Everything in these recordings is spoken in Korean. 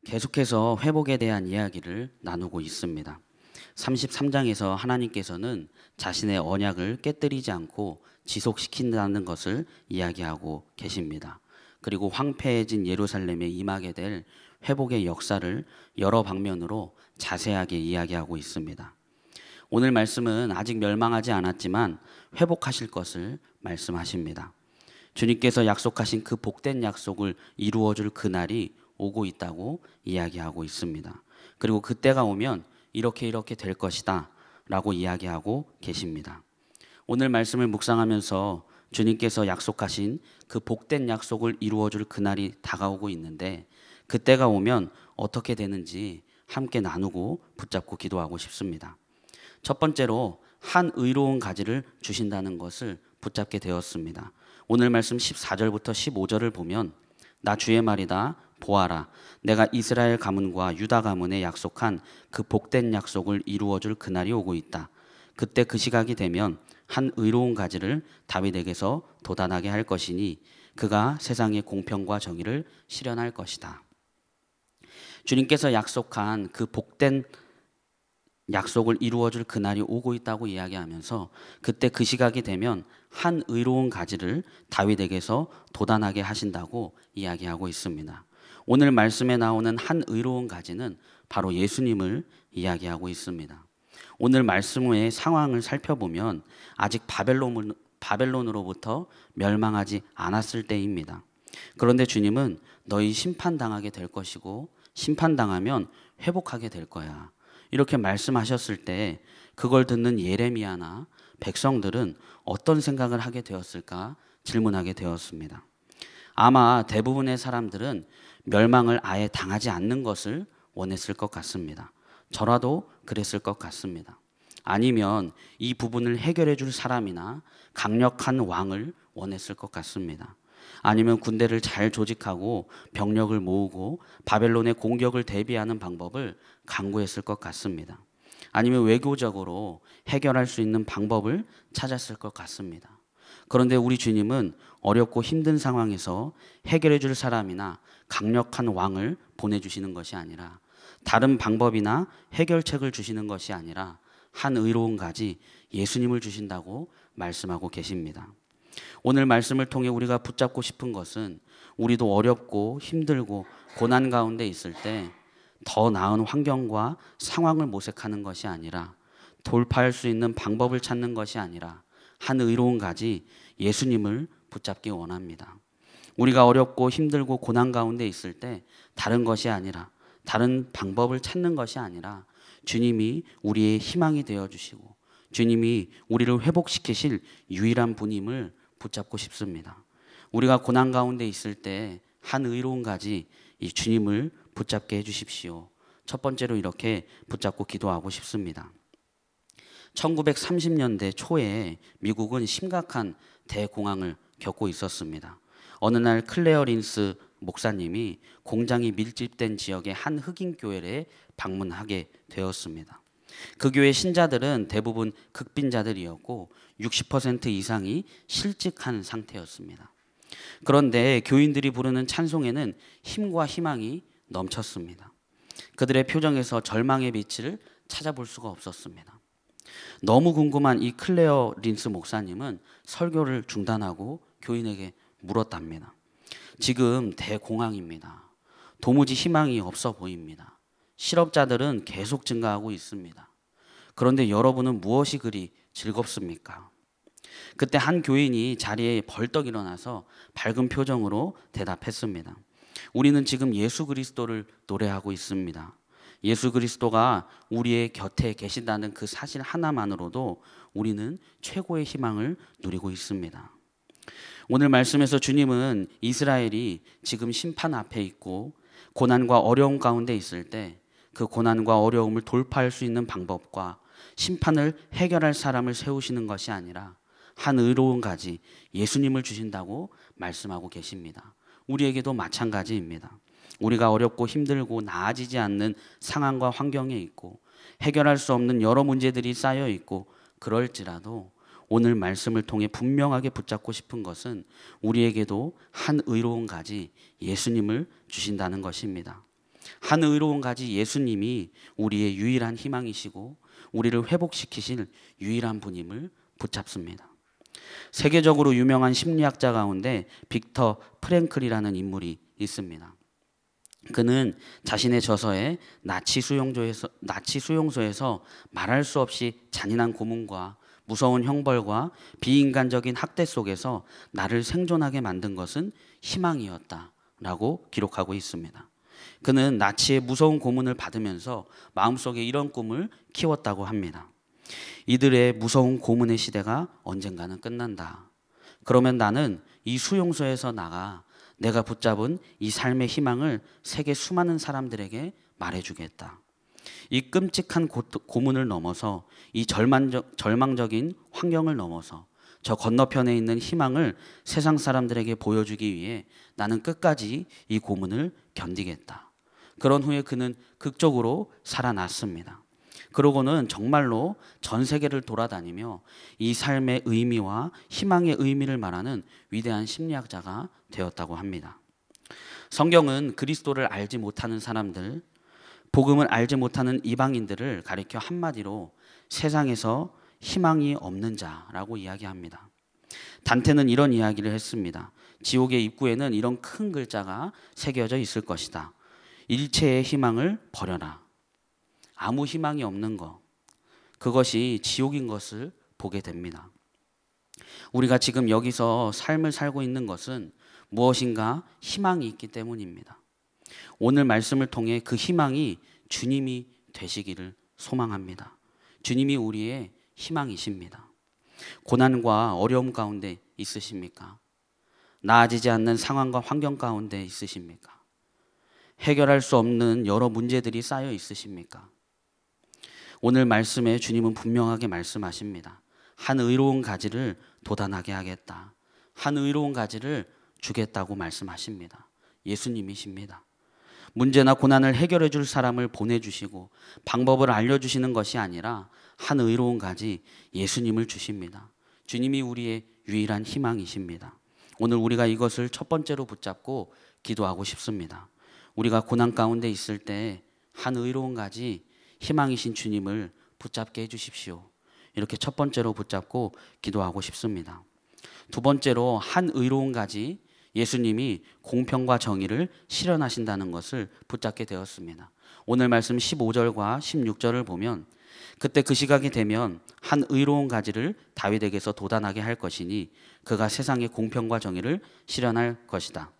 계속해서 회복에 대한 이야기를 나누고 있습니다. 33장에서 하나님께서는 자신의 언약을 깨뜨리지 않고 지속시킨다는 것을 이야기하고 계십니다. 그리고 황폐해진 예루살렘에 임하게 될 회복의 역사를 여러 방면으로 자세하게 이야기하고 있습니다. 오늘 말씀은 아직 멸망하지 않았지만 회복하실 것을 말씀하십니다. 주님께서 약속하신 그 복된 약속을 이루어줄 그날이 오고 있다고 이야기하고 있습니다. 그리고 그때가 오면 이렇게 될 것이다 라고 이야기하고 계십니다. 오늘 말씀을 묵상하면서 주님께서 약속하신 그 복된 약속을 이루어줄 그날이 다가오고 있는데 그때가 오면 어떻게 되는지 함께 나누고 붙잡고 기도하고 싶습니다. 첫 번째로 한 의로운 가지를 주신다는 것을 붙잡게 되었습니다. 오늘 말씀 14절부터 15절을 보면 나 주의 말이다 보아라 내가 이스라엘 가문과 유다 가문에 약속한 그 복된 약속을 이루어줄 그날이 오고 있다. 그때 그 시각이 되면 한 의로운 가지를 다윗에게서 돋아나게 할 것이니 그가 세상의 공평과 정의를 실현할 것이다. 주님께서 약속한 그 복된 약속을 이루어줄 그날이 오고 있다고 이야기하면서 그때 그 시각이 되면 한 의로운 가지를 다윗에게서 돋아나게 하신다고 이야기하고 있습니다. 오늘 말씀에 나오는 한 의로운 가지는 바로 예수님을 이야기하고 있습니다. 오늘 말씀의 상황을 살펴보면 아직 바벨론으로부터 멸망하지 않았을 때입니다. 그런데 주님은 너희 심판당하게 될 것이고 심판당하면 회복하게 될 거야. 이렇게 말씀하셨을 때 그걸 듣는 예레미야나 백성들은 어떤 생각을 하게 되었을까 질문하게 되었습니다. 아마 대부분의 사람들은 멸망을 아예 당하지 않는 것을 원했을 것 같습니다. 저라도 그랬을 것 같습니다. 아니면 이 부분을 해결해 줄 사람이나 강력한 왕을 원했을 것 같습니다. 아니면 군대를 잘 조직하고 병력을 모으고 바벨론의 공격을 대비하는 방법을 강구했을 것 같습니다. 아니면 외교적으로 해결할 수 있는 방법을 찾았을 것 같습니다. 그런데 우리 주님은 어렵고 힘든 상황에서 해결해 줄 사람이나 강력한 왕을 보내주시는 것이 아니라 다른 방법이나 해결책을 주시는 것이 아니라 한 의로운 가지 예수님을 주신다고 말씀하고 계십니다. 오늘 말씀을 통해 우리가 붙잡고 싶은 것은 우리도 어렵고 힘들고 고난 가운데 있을 때 더 나은 환경과 상황을 모색하는 것이 아니라 돌파할 수 있는 방법을 찾는 것이 아니라 한 의로운 가지 예수님을 붙잡기 원합니다. 우리가 어렵고 힘들고 고난 가운데 있을 때 다른 것이 아니라 다른 방법을 찾는 것이 아니라 주님이 우리의 희망이 되어주시고 주님이 우리를 회복시키실 유일한 분임을 붙잡고 싶습니다. 우리가 고난 가운데 있을 때 한 의로운 가지 이 주님을 붙잡게 해주십시오. 첫 번째로 이렇게 붙잡고 기도하고 싶습니다. 1930년대 초에 미국은 심각한 대공황을 겪고 있었습니다. 어느 날 클레어 린스 목사님이 공장이 밀집된 지역의 한 흑인 교회에 방문하게 되었습니다. 그 교회 신자들은 대부분 극빈자들이었고 60% 이상이 실직한 상태였습니다. 그런데 교인들이 부르는 찬송에는 힘과 희망이 넘쳤습니다. 그들의 표정에서 절망의 빛을 찾아볼 수가 없었습니다. 너무 궁금한 이 클레어 린스 목사님은 설교를 중단하고 교인에게 물었답니다. 지금 대공황입니다. 도무지 희망이 없어 보입니다. 실업자들은 계속 증가하고 있습니다. 그런데 여러분은 무엇이 그리 즐겁습니까? 그때 한 교인이 자리에 벌떡 일어나서 밝은 표정으로 대답했습니다. 우리는 지금 예수 그리스도를 노래하고 있습니다. 예수 그리스도가 우리의 곁에 계신다는 그 사실 하나만으로도 우리는 최고의 희망을 누리고 있습니다. 오늘 말씀에서 주님은 이스라엘이 지금 심판 앞에 있고 고난과 어려움 가운데 있을 때 그 고난과 어려움을 돌파할 수 있는 방법과 심판을 해결할 사람을 세우시는 것이 아니라 한 의로운 가지 예수님을 주신다고 말씀하고 계십니다. 우리에게도 마찬가지입니다. 우리가 어렵고 힘들고 나아지지 않는 상황과 환경에 있고 해결할 수 없는 여러 문제들이 쌓여 있고 그럴지라도 오늘 말씀을 통해 분명하게 붙잡고 싶은 것은 우리에게도 한 의로운 가지 예수님을 주신다는 것입니다. 한 의로운 가지 예수님이 우리의 유일한 희망이시고 우리를 회복시키실 유일한 분임을 붙잡습니다. 세계적으로 유명한 심리학자 가운데 빅터 프랭클이라는 인물이 있습니다. 그는 자신의 저서에 나치 수용소에서 말할 수 없이 잔인한 고문과 무서운 형벌과 비인간적인 학대 속에서 나를 생존하게 만든 것은 희망이었다라고 기록하고 있습니다. 그는 나치의 무서운 고문을 받으면서 마음속에 이런 꿈을 키웠다고 합니다. 이들의 무서운 고문의 시대가 언젠가는 끝난다. 그러면 나는 이 수용소에서 나가 내가 붙잡은 이 삶의 희망을 세계 수많은 사람들에게 말해주겠다. 이 끔찍한 고문을 넘어서 이 절망적인 환경을 넘어서 저 건너편에 있는 희망을 세상 사람들에게 보여주기 위해 나는 끝까지 이 고문을 견디겠다. 그런 후에 그는 극적으로 살아났습니다. 그러고는 정말로 전 세계를 돌아다니며 이 삶의 의미와 희망의 의미를 말하는 위대한 심리학자가 되었다고 합니다. 성경은 그리스도를 알지 못하는 사람들, 복음을 알지 못하는 이방인들을 가리켜 한마디로 세상에서 희망이 없는 자라고 이야기합니다. 단테는 이런 이야기를 했습니다. 지옥의 입구에는 이런 큰 글자가 새겨져 있을 것이다. 일체의 희망을 버려라. 아무 희망이 없는 것, 그것이 지옥인 것을 보게 됩니다. 우리가 지금 여기서 삶을 살고 있는 것은 무엇인가 희망이 있기 때문입니다. 오늘 말씀을 통해 그 희망이 주님이 되시기를 소망합니다. 주님이 우리의 희망이십니다. 고난과 어려움 가운데 있으십니까? 나아지지 않는 상황과 환경 가운데 있으십니까? 해결할 수 없는 여러 문제들이 쌓여 있으십니까? 오늘 말씀에 주님은 분명하게 말씀하십니다. 한 의로운 가지를 돋아나게 하겠다. 한 의로운 가지를 주겠다고 말씀하십니다. 예수님이십니다. 문제나 고난을 해결해 줄 사람을 보내주시고 방법을 알려주시는 것이 아니라 한 의로운 가지 예수님을 주십니다. 주님이 우리의 유일한 희망이십니다. 오늘 우리가 이것을 첫 번째로 붙잡고 기도하고 싶습니다. 우리가 고난 가운데 있을 때 한 의로운 가지 희망이신 주님을 붙잡게 해주십시오. 이렇게 첫 번째로 붙잡고 기도하고 싶습니다. 두 번째로 한 의로운 가지 예수님이 공평과 정의를 실현하신다는 것을 붙잡게 되었습니다. 오늘 말씀 15절과 16절을 보면 그때 그 시각이 되면 한 의로운 가지를 다윗에게서 돋아나게 할 것이니 그가 세상의 공평과 정의를 실현할 것이다.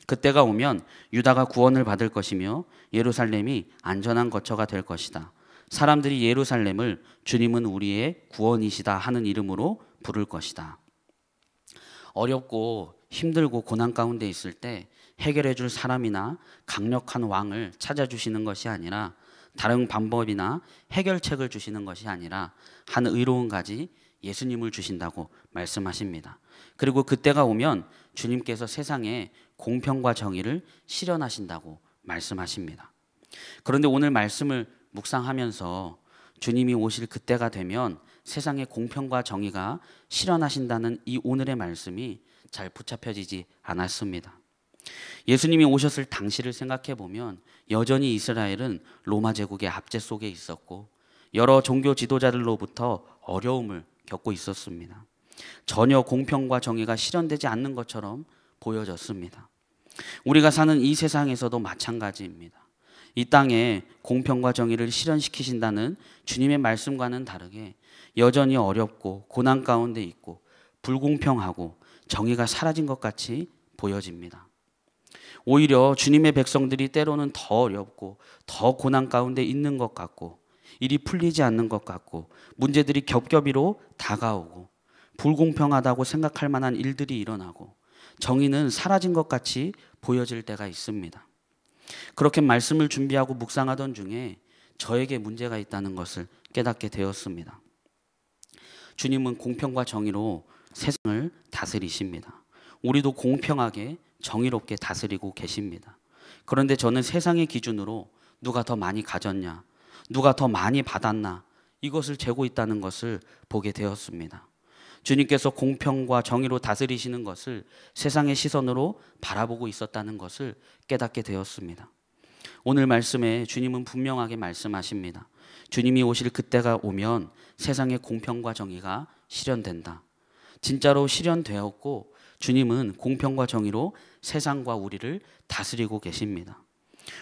그때가 오면 유다가 구원을 받을 것이며 예루살렘이 안전한 거처가 될 것이다. 사람들이 예루살렘을 주님은 우리의 구원이시다 하는 이름으로 부를 것이다. 어렵고 힘들고 고난 가운데 있을 때 해결해 줄 사람이나 강력한 왕을 찾아주시는 것이 아니라 다른 방법이나 해결책을 주시는 것이 아니라 한 의로운 가지 예수님을 주신다고 말씀하십니다. 그리고 그때가 오면 주님께서 세상에 공평과 정의를 실현하신다고 말씀하십니다. 그런데 오늘 말씀을 묵상하면서 주님이 오실 그때가 되면 세상의 공평과 정의가 실현하신다는 이 오늘의 말씀이 잘 붙잡혀지지 않았습니다. 예수님이 오셨을 당시를 생각해 보면 여전히 이스라엘은 로마 제국의 압제 속에 있었고 여러 종교 지도자들로부터 어려움을 겪고 있었습니다. 전혀 공평과 정의가 실현되지 않는 것처럼 보여졌습니다. 우리가 사는 이 세상에서도 마찬가지입니다. 이 땅에 공평과 정의를 실현시키신다는 주님의 말씀과는 다르게 여전히 어렵고 고난 가운데 있고 불공평하고 정의가 사라진 것 같이 보여집니다. 오히려 주님의 백성들이 때로는 더 어렵고 더 고난 가운데 있는 것 같고 일이 풀리지 않는 것 같고 문제들이 겹겹이로 다가오고 불공평하다고 생각할 만한 일들이 일어나고 정의는 사라진 것 같이 보여질 때가 있습니다. 그렇게 말씀을 준비하고 묵상하던 중에 저에게 문제가 있다는 것을 깨닫게 되었습니다. 주님은 공평과 정의로 세상을 다스리십니다. 우리도 공평하게 정의롭게 다스리고 계십니다. 그런데 저는 세상의 기준으로 누가 더 많이 가졌냐, 누가 더 많이 받았나 이것을 재고 있다는 것을 보게 되었습니다. 주님께서 공평과 정의로 다스리시는 것을 세상의 시선으로 바라보고 있었다는 것을 깨닫게 되었습니다. 오늘 말씀에 주님은 분명하게 말씀하십니다. 주님이 오실 그때가 오면 세상의 공평과 정의가 실현된다. 진짜로 실현되었고 주님은 공평과 정의로 세상과 우리를 다스리고 계십니다.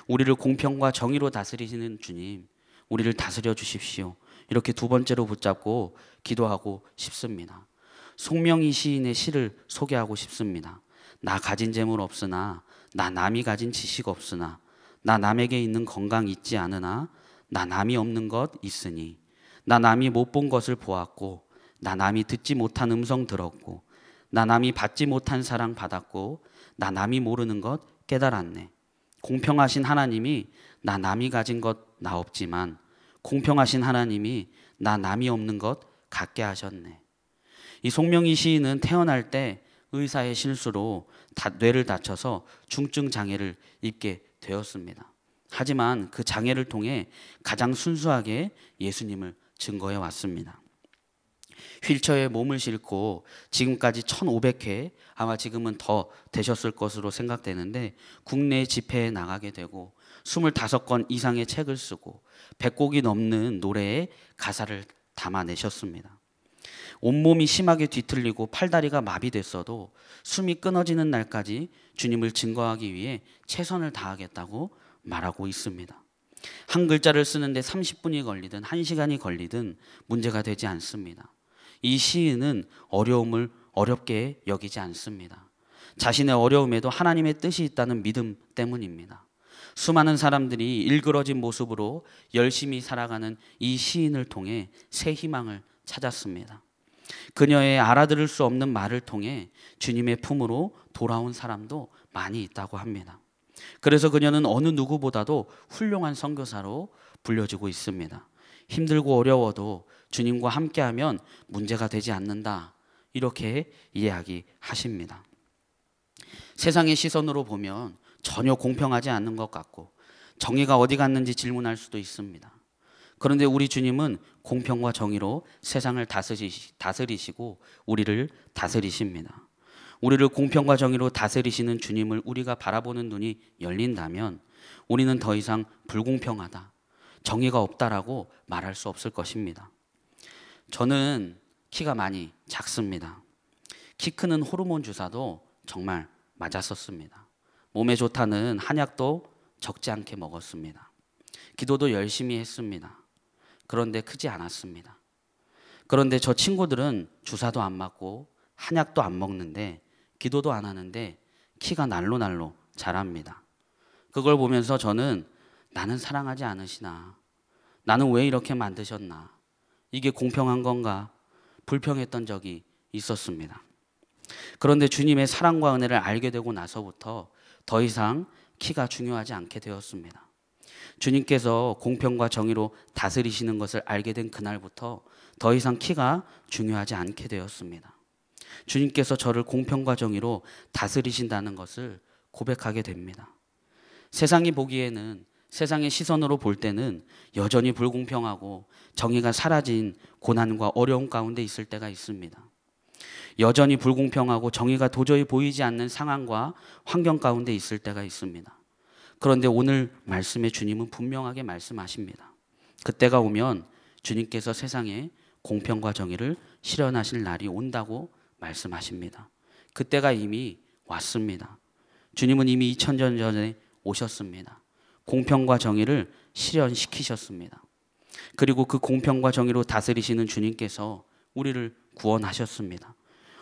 우리를 공평과 정의로 다스리시는 주님, 우리를 다스려 주십시오. 이렇게 두 번째로 붙잡고 기도하고 싶습니다. 송명희 시인의 시를 소개하고 싶습니다. 나 가진 재물 없으나, 나 남이 가진 지식 없으나, 나 남에게 있는 건강 있지 않으나, 나 남이 없는 것 있으니, 나 남이 못 본 것을 보았고, 나 남이 듣지 못한 음성 들었고, 나 남이 받지 못한 사랑 받았고, 나 남이 모르는 것 깨달았네. 공평하신 하나님이 나 남이 가진 것 나 없지만 공평하신 하나님이 나 남이 없는 것 갖게 하셨네. 이 송명희 시인은 태어날 때 의사의 실수로 뇌를 다쳐서 중증 장애를 입게 되었습니다. 하지만 그 장애를 통해 가장 순수하게 예수님을 증거해 왔습니다. 휠체어에 몸을 싣고 지금까지 1,500회, 아마 지금은 더 되셨을 것으로 생각되는데 국내 집회에 나가게 되고 25권 이상의 책을 쓰고 100곡이 넘는 노래에 가사를 담아내셨습니다. 온몸이 심하게 뒤틀리고 팔다리가 마비됐어도 숨이 끊어지는 날까지 주님을 증거하기 위해 최선을 다하겠다고 말하고 있습니다. 한 글자를 쓰는데 30분이 걸리든 1시간이 걸리든 문제가 되지 않습니다. 이 시인은 어려움을 어렵게 여기지 않습니다. 자신의 어려움에도 하나님의 뜻이 있다는 믿음 때문입니다. 수많은 사람들이 일그러진 모습으로 열심히 살아가는 이 시인을 통해 새 희망을 찾았습니다. 그녀의 알아들을 수 없는 말을 통해 주님의 품으로 돌아온 사람도 많이 있다고 합니다. 그래서 그녀는 어느 누구보다도 훌륭한 선교사로 불려지고 있습니다. 힘들고 어려워도 주님과 함께하면 문제가 되지 않는다. 이렇게 이야기하십니다. 세상의 시선으로 보면 전혀 공평하지 않는 것 같고 정의가 어디 갔는지 질문할 수도 있습니다. 그런데 우리 주님은 공평과 정의로 세상을 다스리시고 우리를 다스리십니다. 우리를 공평과 정의로 다스리시는 주님을 우리가 바라보는 눈이 열린다면 우리는 더 이상 불공평하다, 정의가 없다라고 말할 수 없을 것입니다. 저는 키가 많이 작습니다. 키 크는 호르몬 주사도 정말 맞았었습니다. 몸에 좋다는 한약도 적지 않게 먹었습니다. 기도도 열심히 했습니다. 그런데 크지 않았습니다. 그런데 저 친구들은 주사도 안 맞고 한약도 안 먹는데 기도도 안 하는데 키가 날로 자랍니다. 그걸 보면서 저는 나는 사랑하지 않으시나? 나는 왜 이렇게 만드셨나? 이게 공평한 건가? 불평했던 적이 있었습니다. 그런데 주님의 사랑과 은혜를 알게 되고 나서부터 더 이상 키가 중요하지 않게 되었습니다. 주님께서 공평과 정의로 다스리시는 것을 알게 된 그날부터 더 이상 키가 중요하지 않게 되었습니다. 주님께서 저를 공평과 정의로 다스리신다는 것을 고백하게 됩니다. 세상이 보기에는, 세상의 시선으로 볼 때는 여전히 불공평하고 정의가 사라진 고난과 어려움 가운데 있을 때가 있습니다. 여전히 불공평하고 정의가 도저히 보이지 않는 상황과 환경 가운데 있을 때가 있습니다. 그런데 오늘 말씀에 주님은 분명하게 말씀하십니다. 그때가 오면 주님께서 세상에 공평과 정의를 실현하실 날이 온다고 말씀하십니다. 그때가 이미 왔습니다. 주님은 이미 2000년 전에 오셨습니다. 공평과 정의를 실현시키셨습니다. 그리고 그 공평과 정의로 다스리시는 주님께서 우리를 구원하셨습니다.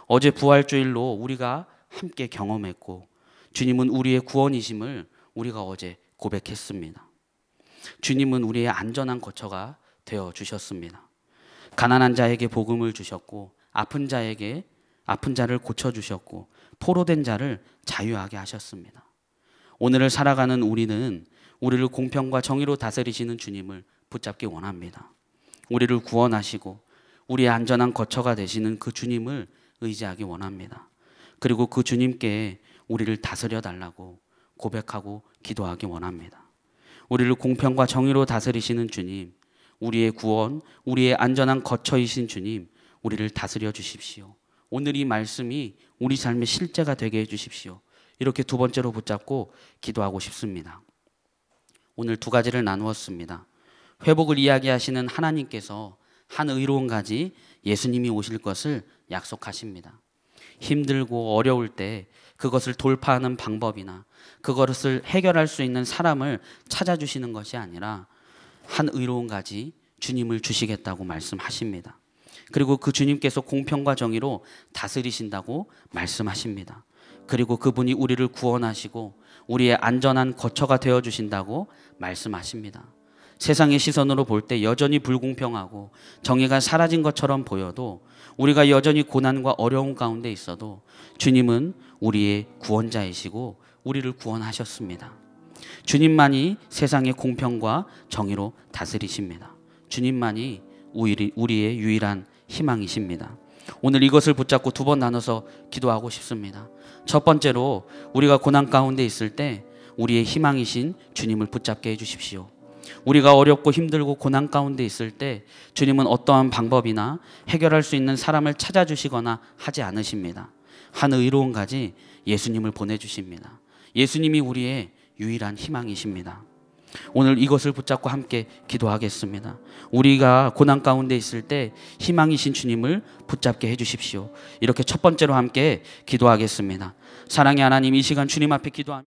어제 부활주일로 우리가 함께 경험했고 주님은 우리의 구원이심을 우리가 어제 고백했습니다. 주님은 우리의 안전한 거처가 되어 주셨습니다. 가난한 자에게 복음을 주셨고 아픈 자를 고쳐 주셨고 포로된 자를 자유하게 하셨습니다. 오늘을 살아가는 우리는 우리를 공평과 정의로 다스리시는 주님을 붙잡기 원합니다. 우리를 구원하시고 우리의 안전한 거처가 되시는 그 주님을 의지하기 원합니다. 그리고 그 주님께 우리를 다스려 달라고 고백하고 기도하기 원합니다. 우리를 공평과 정의로 다스리시는 주님, 우리의 구원, 우리의 안전한 거처이신 주님, 우리를 다스려 주십시오. 오늘 이 말씀이 우리 삶의 실제가 되게 해 주십시오. 이렇게 두 번째로 붙잡고 기도하고 싶습니다. 오늘 두 가지를 나누었습니다. 회복을 이야기하시는 하나님께서 한 의로운 가지 예수님이 오실 것을 약속하십니다. 힘들고 어려울 때 그것을 돌파하는 방법이나 그것을 해결할 수 있는 사람을 찾아주시는 것이 아니라 한 의로운 가지 주님을 주시겠다고 말씀하십니다. 그리고 그 주님께서 공평과 정의로 다스리신다고 말씀하십니다. 그리고 그분이 우리를 구원하시고 우리의 안전한 거처가 되어주신다고 말씀하십니다. 세상의 시선으로 볼 때 여전히 불공평하고 정의가 사라진 것처럼 보여도 우리가 여전히 고난과 어려움 가운데 있어도 주님은 우리의 구원자이시고 우리를 구원하셨습니다. 주님만이 세상의 공평과 정의로 다스리십니다. 주님만이 우리의 유일한 희망이십니다. 오늘 이것을 붙잡고 두 번 나눠서 기도하고 싶습니다. 첫 번째로 우리가 고난 가운데 있을 때 우리의 희망이신 주님을 붙잡게 해주십시오. 우리가 어렵고 힘들고 고난 가운데 있을 때 주님은 어떠한 방법이나 해결할 수 있는 사람을 찾아주시거나 하지 않으십니다. 한 의로운 가지 예수님을 보내주십니다. 예수님이 우리의 유일한 희망이십니다. 오늘 이것을 붙잡고 함께 기도하겠습니다. 우리가 고난 가운데 있을 때 희망이신 주님을 붙잡게 해주십시오. 이렇게 첫 번째로 함께 기도하겠습니다. 사랑의 하나님, 이 시간 주님 앞에 기도합니다.